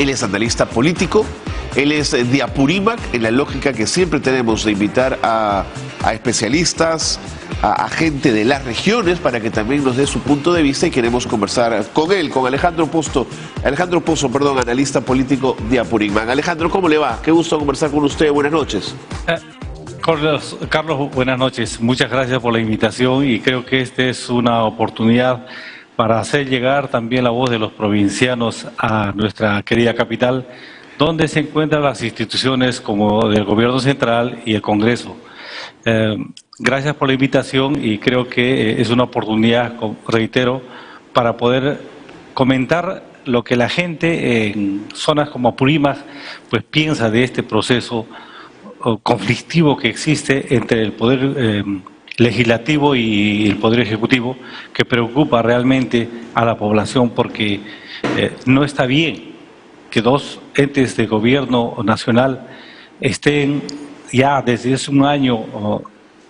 Él es analista político, él es de Apurímac, en la lógica que siempre tenemos de invitar a especialistas, a gente de las regiones para que también nos dé su punto de vista, y queremos conversar con él, con Alejandro Pozo, analista político de Apurímac. Alejandro, ¿cómo le va? Qué gusto conversar con usted, buenas noches. Carlos, buenas noches. Muchas gracias por la invitación y creo que esta es una oportunidad para hacer llegar también la voz de los provincianos a nuestra querida capital, donde se encuentran las instituciones como del Gobierno Central y el Congreso. Gracias por la invitación y creo que es una oportunidad, reitero, para poder comentar lo que la gente en zonas como Apurímac pues piensa de este proceso conflictivo que existe entre el Poder Legislativo y el Poder Ejecutivo, que preocupa realmente a la población porque no está bien que dos entes de gobierno nacional estén ya desde hace un año,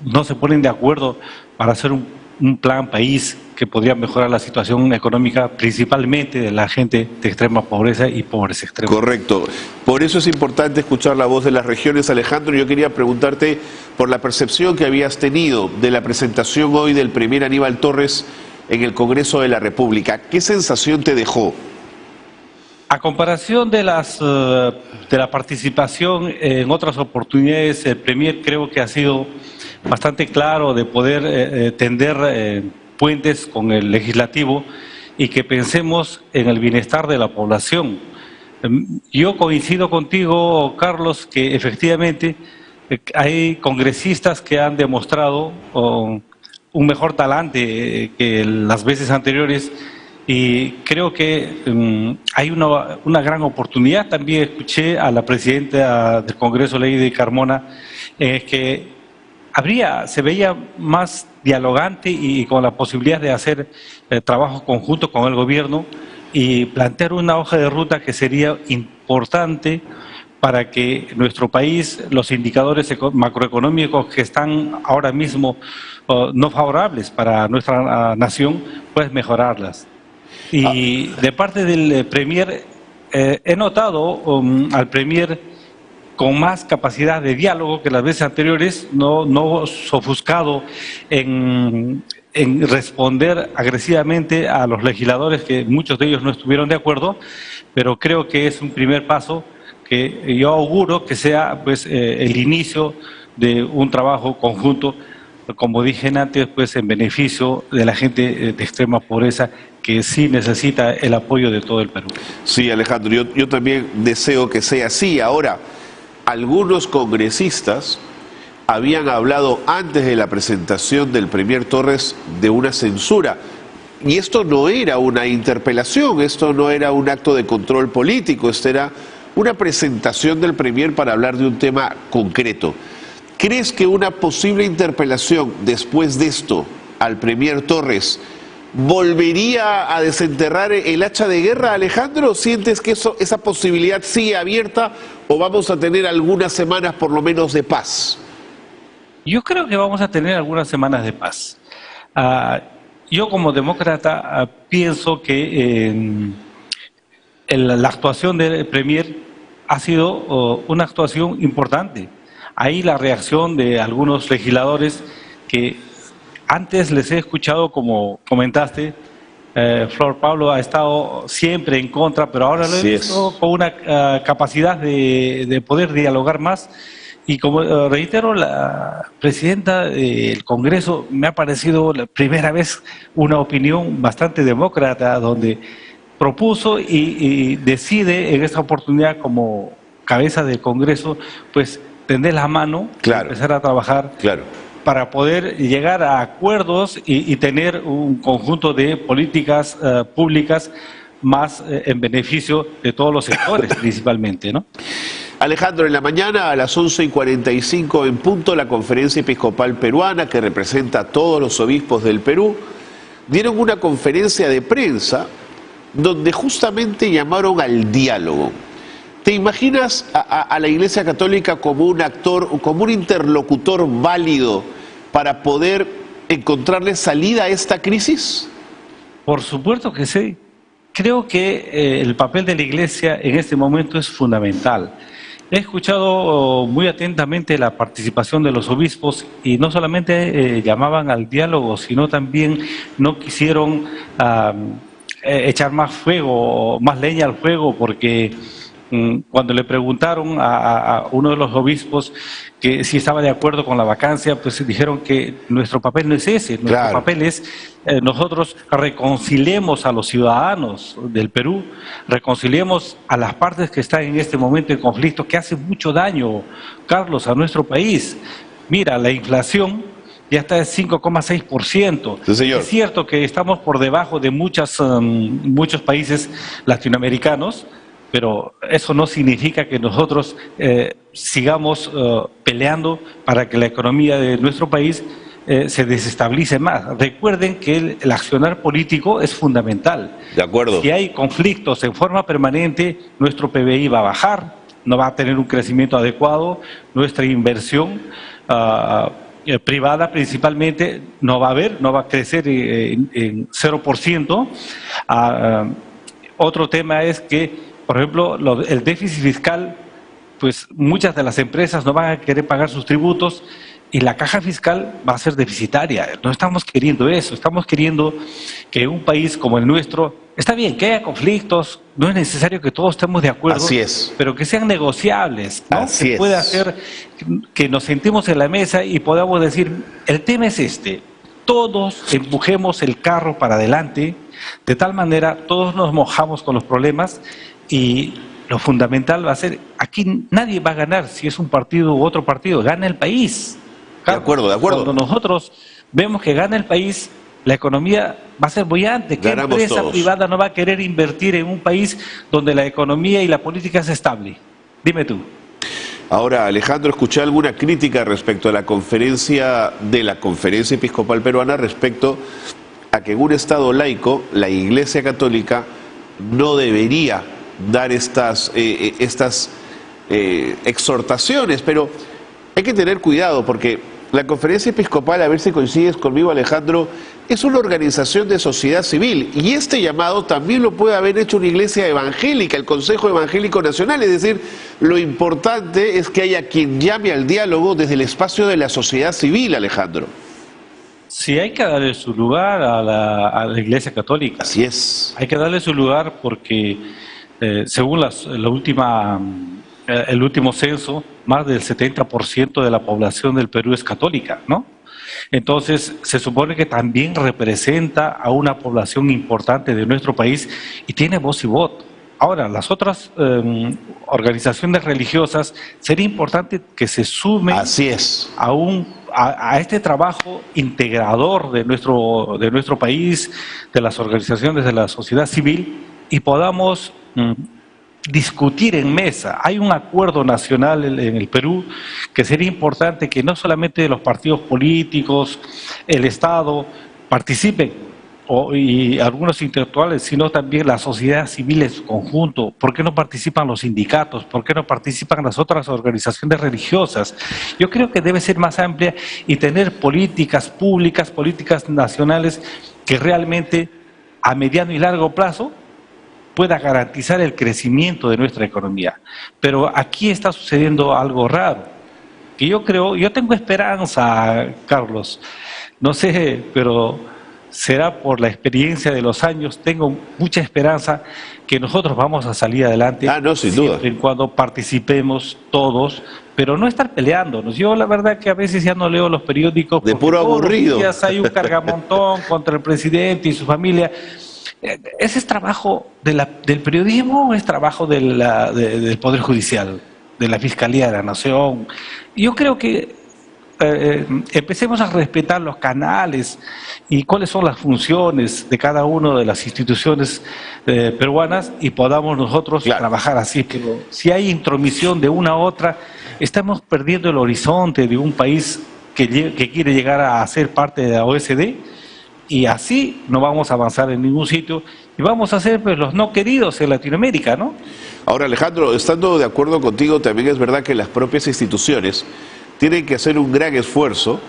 no se ponen de acuerdo para hacer un plan país que podría mejorar la situación económica, principalmente de la gente de extrema pobreza y pobreza extrema. Correcto. Por eso es importante escuchar la voz de las regiones, Alejandro. Yo quería preguntarte por la percepción que habías tenido de la presentación hoy del Premier Aníbal Torres en el Congreso de la República. ¿Qué sensación te dejó? A comparación de la participación en otras oportunidades, el Premier creo que ha sido bastante claro de poder tender puentes con el Legislativo y que pensemos en el bienestar de la población. Yo coincido contigo, Carlos, que efectivamente hay congresistas que han demostrado un mejor talante que las veces anteriores. Y creo que hay una gran oportunidad. También escuché a la presidenta del Congreso, Lady Carmona, que se veía más dialogante y con la posibilidad de hacer trabajo conjunto con el gobierno y plantear una hoja de ruta que sería importante para que nuestro país, los indicadores macroeconómicos que están ahora mismo no favorables para nuestra nación, pues mejorarlas. Y de parte del Premier, he notado al Premier con más capacidad de diálogo que las veces anteriores, no sofuscado en responder agresivamente a los legisladores, que muchos de ellos no estuvieron de acuerdo, pero creo que es un primer paso que yo auguro que sea pues, el inicio de un trabajo conjunto, como dije antes, pues en beneficio de la gente de extrema pobreza que sí necesita el apoyo de todo el Perú. Sí, Alejandro, yo también deseo que sea así. Ahora, algunos congresistas habían hablado antes de la presentación del Premier Torres de una censura. Y esto no era una interpelación, esto no era un acto de control político, esto era una presentación del Premier para hablar de un tema concreto. ¿Crees que una posible interpelación después de esto al Premier Torres volvería a desenterrar el hacha de guerra, Alejandro? ¿Sientes que esa posibilidad sigue abierta o vamos a tener algunas semanas por lo menos de paz? Yo creo que vamos a tener algunas semanas de paz. Yo como demócrata pienso que la actuación del Premier ha sido una actuación importante. Ahí la reacción de algunos legisladores que antes les he escuchado, como comentaste, Flor Pablo ha estado siempre en contra, pero ahora lo he visto con una capacidad de poder dialogar más. Y como reitero, la presidenta del Congreso me ha parecido la primera vez una opinión bastante demócrata, donde propuso y decide en esta oportunidad como cabeza del Congreso, pues tender la mano, empezar a trabajar para poder llegar a acuerdos y tener un conjunto de políticas públicas más en beneficio de todos los sectores principalmente, ¿no? Alejandro, en la mañana a las 11:45 en punto, la Conferencia Episcopal Peruana, que representa a todos los obispos del Perú, dieron una conferencia de prensa donde justamente llamaron al diálogo. ¿Te imaginas a la Iglesia Católica como un actor, como un interlocutor válido para poder encontrarle salida a esta crisis? Por supuesto que sí. creo que el papel de la Iglesia en este momento es fundamental. He escuchado muy atentamente la participación de los obispos y no solamente llamaban al diálogo, sino también no quisieron echar más fuego, más leña al fuego, porque cuando le preguntaron a uno de los obispos que si estaba de acuerdo con la vacancia, pues dijeron que nuestro papel no es ese, nuestro papel es nosotros reconciliemos a los ciudadanos del Perú, reconciliemos a las partes que están en este momento en conflicto, que hace mucho daño, Carlos, a nuestro país. Mira, la inflación ya está en 5,6%. Sí, señor. Es cierto que estamos por debajo de muchos países latinoamericanos, pero eso no significa que nosotros sigamos peleando para que la economía de nuestro país se desestabilice más. Recuerden que el accionar político es fundamental. De acuerdo. Si hay conflictos en forma permanente, nuestro PBI va a bajar, no va a tener un crecimiento adecuado, nuestra inversión privada principalmente no va a crecer en 0%. Otro tema es que, por ejemplo, el déficit fiscal, pues muchas de las empresas no van a querer pagar sus tributos y la caja fiscal va a ser deficitaria. No estamos queriendo eso, estamos queriendo que un país como el nuestro, está bien que haya conflictos, no es necesario que todos estemos de acuerdo, Así es, pero que sean negociables, ¿no? Así que pueda hacer que nos sentemos en la mesa y podamos decir, el tema es este, todos empujemos el carro para adelante, de tal manera todos nos mojamos con los problemas. Y lo fundamental va a ser, aquí nadie va a ganar si es un partido u otro partido, gana el país. De acuerdo, de acuerdo. Cuando nosotros vemos que gana el país, la economía va a ser bullante. ¿Qué empresa privada no va a querer invertir en un país donde la economía y la política es estable? Dime tú. Ahora, Alejandro, escuché alguna crítica respecto a la conferencia episcopal peruana respecto a que en un Estado laico, la Iglesia Católica no debería dar estas exhortaciones, pero hay que tener cuidado porque la conferencia episcopal, a ver si coincides conmigo, Alejandro, es una organización de sociedad civil y este llamado también lo puede haber hecho una iglesia evangélica, el Consejo Evangélico Nacional, es decir, lo importante es que haya quien llame al diálogo desde el espacio de la sociedad civil, Alejandro. Sí, hay que darle su lugar a la Iglesia Católica. Así es. Hay que darle su lugar porque según el último censo, más del 70% de la población del Perú es católica, ¿no? Entonces, se supone que también representa a una población importante de nuestro país y tiene voz y voto. Ahora, las otras organizaciones religiosas, sería importante que se sumen Así es. a este trabajo integrador de nuestro país, de las organizaciones de la sociedad civil, y podamos discutir en mesa. Hay un acuerdo nacional en el Perú que sería importante que no solamente los partidos políticos, el Estado participen, y algunos intelectuales, sino también la sociedad civil en su conjunto. ¿Por qué no participan los sindicatos? ¿Por qué no participan las otras organizaciones religiosas? Yo creo que debe ser más amplia y tener políticas públicas, políticas nacionales que realmente a mediano y largo plazo pueda garantizar el crecimiento de nuestra economía. Pero aquí está sucediendo algo raro, que yo tengo esperanza, Carlos, no sé, pero será por la experiencia de los años, tengo mucha esperanza que nosotros vamos a salir adelante. No, sin duda. Siempre y cuando participemos todos, pero no estar peleándonos. Yo la verdad que a veces ya no leo los periódicos. De puro aburrido. Todos los días hay un cargamontón contra el presidente y su familia. ¿Ese es trabajo del periodismo o es trabajo del Poder Judicial, de la Fiscalía de la Nación? Yo creo que empecemos a respetar los canales y cuáles son las funciones de cada una de las instituciones peruanas y podamos nosotros trabajar así. Pero si hay intromisión de una a otra, estamos perdiendo el horizonte de un país que quiere llegar a ser parte de la OSD, y así no vamos a avanzar en ningún sitio y vamos a ser pues los no queridos en Latinoamérica, ¿no? Ahora, Alejandro, estando de acuerdo contigo, también es verdad que las propias instituciones tienen que hacer un gran esfuerzo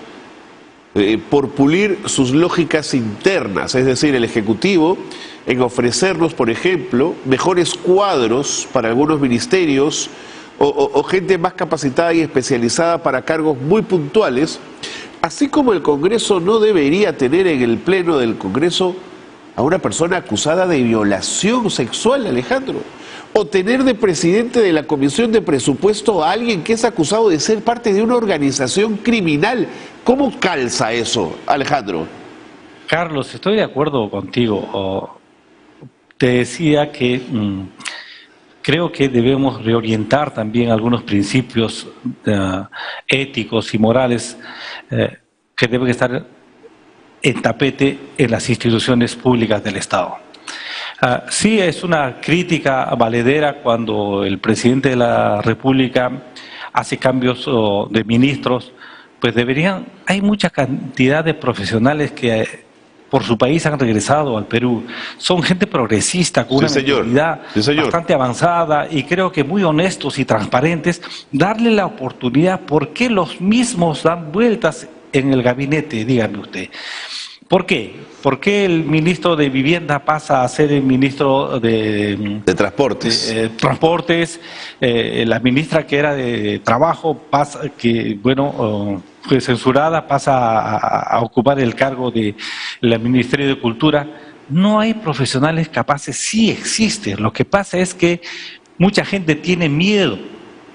por pulir sus lógicas internas, es decir, el Ejecutivo, en ofrecernos, por ejemplo, mejores cuadros para algunos ministerios o gente más capacitada y especializada para cargos muy puntuales, así como el Congreso no debería tener en el Pleno del Congreso a una persona acusada de violación sexual, Alejandro, o tener de presidente de la Comisión de Presupuesto a alguien que es acusado de ser parte de una organización criminal. ¿Cómo calza eso, Alejandro? Carlos, estoy de acuerdo contigo. Te decía que creo que debemos reorientar también algunos principios éticos y morales que deben estar en tapete en las instituciones públicas del Estado. Sí es una crítica valedera cuando el presidente de la República hace cambios de ministros, pues hay mucha cantidad de profesionales que por su país han regresado al Perú. Son gente progresista, con una mentalidad bastante avanzada y creo que muy honestos y transparentes. Darle la oportunidad, ¿por qué los mismos dan vueltas en el gabinete? Dígame usted. ¿Por qué? ¿Por qué el ministro de Vivienda pasa a ser el ministro de Transportes? La ministra que era de Trabajo pasa, fue censurada, pasa a ocupar el cargo de la Ministerio de Cultura. No hay profesionales capaces, sí existen. Lo que pasa es que mucha gente tiene miedo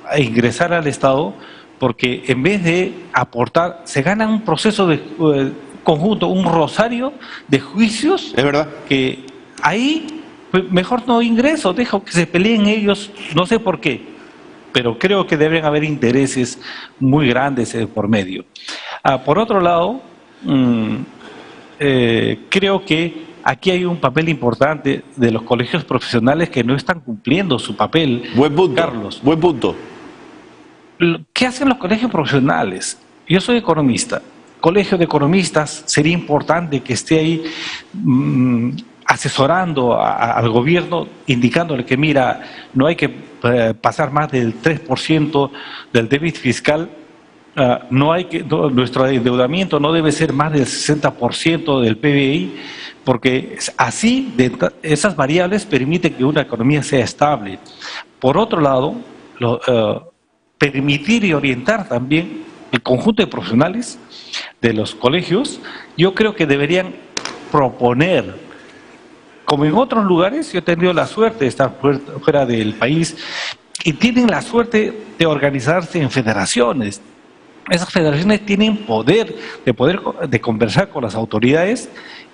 a ingresar al Estado porque en vez de aportar, se gana un proceso de conjunto, un rosario de juicios. Es verdad. Que ahí pues, mejor no ingreso, dejo que se peleen ellos, no sé por qué, pero creo que deben haber intereses muy grandes por medio. Por otro lado, creo que aquí hay un papel importante de los colegios profesionales que no están cumpliendo su papel. Buen punto, Carlos. Buen punto. ¿Qué hacen los colegios profesionales? Yo soy economista. Colegio de economistas, sería importante que esté ahí asesorando al gobierno, indicándole que mira, no hay que pasar más del 3% del déficit fiscal, nuestro endeudamiento no debe ser más del 60% del PBI, porque así esas variables permiten que una economía sea estable. Por otro lado, permitir y orientar también el conjunto de profesionales de los colegios, yo creo que deberían proponer, como en otros lugares, yo he tenido la suerte de estar fuera del país, y tienen la suerte de organizarse en federaciones. Esas federaciones tienen poder de conversar con las autoridades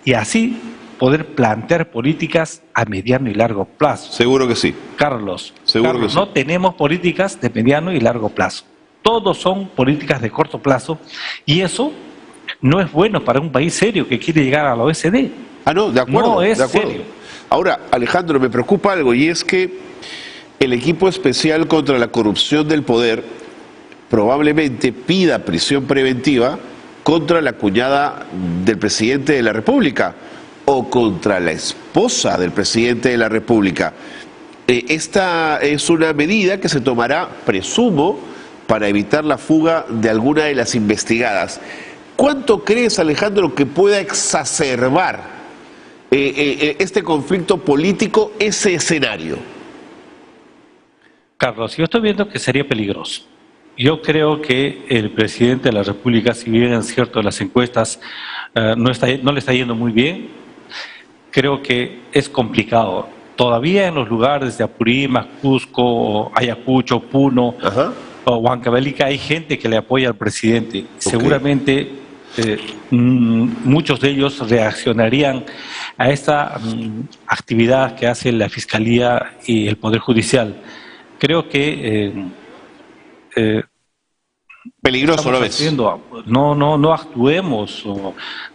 y así poder plantear políticas a mediano y largo plazo. Seguro que sí. Carlos, que sí. No tenemos políticas de mediano y largo plazo. Todos son políticas de corto plazo y eso no es bueno para un país serio que quiere llegar a la OECD. No, de acuerdo. No es de acuerdo. serio. Ahora, Alejandro, me preocupa algo y es que el equipo especial contra la corrupción del poder probablemente pida prisión preventiva contra la cuñada del presidente de la República o contra la esposa del presidente de la República. Esta es una medida que se tomará, presumo, para evitar la fuga de alguna de las investigadas. ¿Cuánto crees, Alejandro, que pueda exacerbar este conflicto político, ese escenario? Carlos, yo estoy viendo que sería peligroso. Yo creo que el presidente de la República, si bien es cierto las encuestas no le está yendo muy bien, creo que es complicado. Todavía en los lugares de Apurímac, Cusco, Ayacucho, Puno, o Huancavelica hay gente que le apoya al presidente. Okay. Seguramente muchos de ellos reaccionarían a esta actividad que hace la Fiscalía y el Poder Judicial. Creo que peligroso lo ves. No actuemos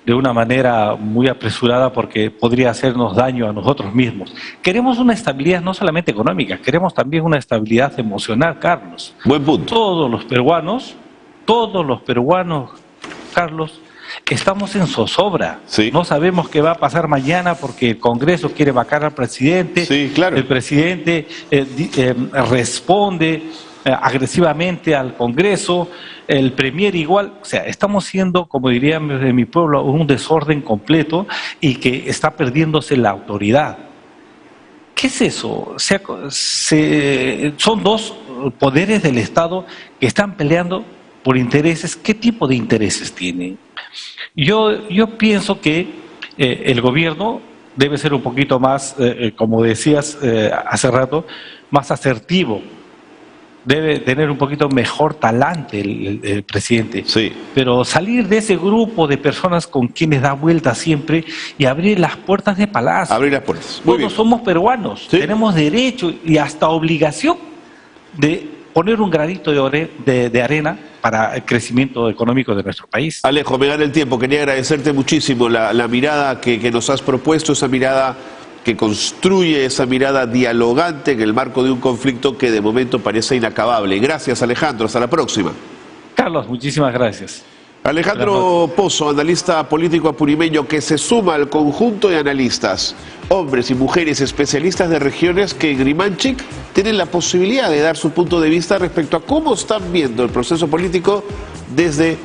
de una manera muy apresurada porque podría hacernos daño a nosotros mismos. Queremos una estabilidad no solamente económica, queremos también una estabilidad emocional, Carlos. Buen punto. Todos los peruanos, Carlos, estamos en zozobra. Sí. No sabemos qué va a pasar mañana porque el Congreso quiere vacar al presidente. Sí, claro. El presidente responde agresivamente al Congreso, el Premier igual. O sea, estamos siendo, como diría en mi pueblo, un desorden completo y que está perdiéndose la autoridad. ¿Qué es eso? O sea, son dos poderes del Estado que están peleando por intereses. ¿Qué tipo de intereses tienen? Yo pienso que el gobierno debe ser un poquito más, como decías hace rato, más asertivo. Debe tener un poquito mejor talante el presidente. Sí. Pero salir de ese grupo de personas con quienes da vuelta siempre y abrir las puertas de Palacio. Abrir las puertas. Muy bien. Todos somos peruanos, Sí. tenemos derecho y hasta obligación de poner un granito de arena para el crecimiento económico de nuestro país. Alejo, me gana el tiempo. Quería agradecerte muchísimo la mirada que nos has propuesto, esa mirada que construye, esa mirada dialogante en el marco de un conflicto que de momento parece inacabable. Gracias, Alejandro. Hasta la próxima. Carlos, muchísimas gracias. Alejandro Pozo, analista político apurimeño, que se suma al conjunto de analistas, hombres y mujeres especialistas de regiones que en Rimanchik tienen la posibilidad de dar su punto de vista respecto a cómo están viendo el proceso político desde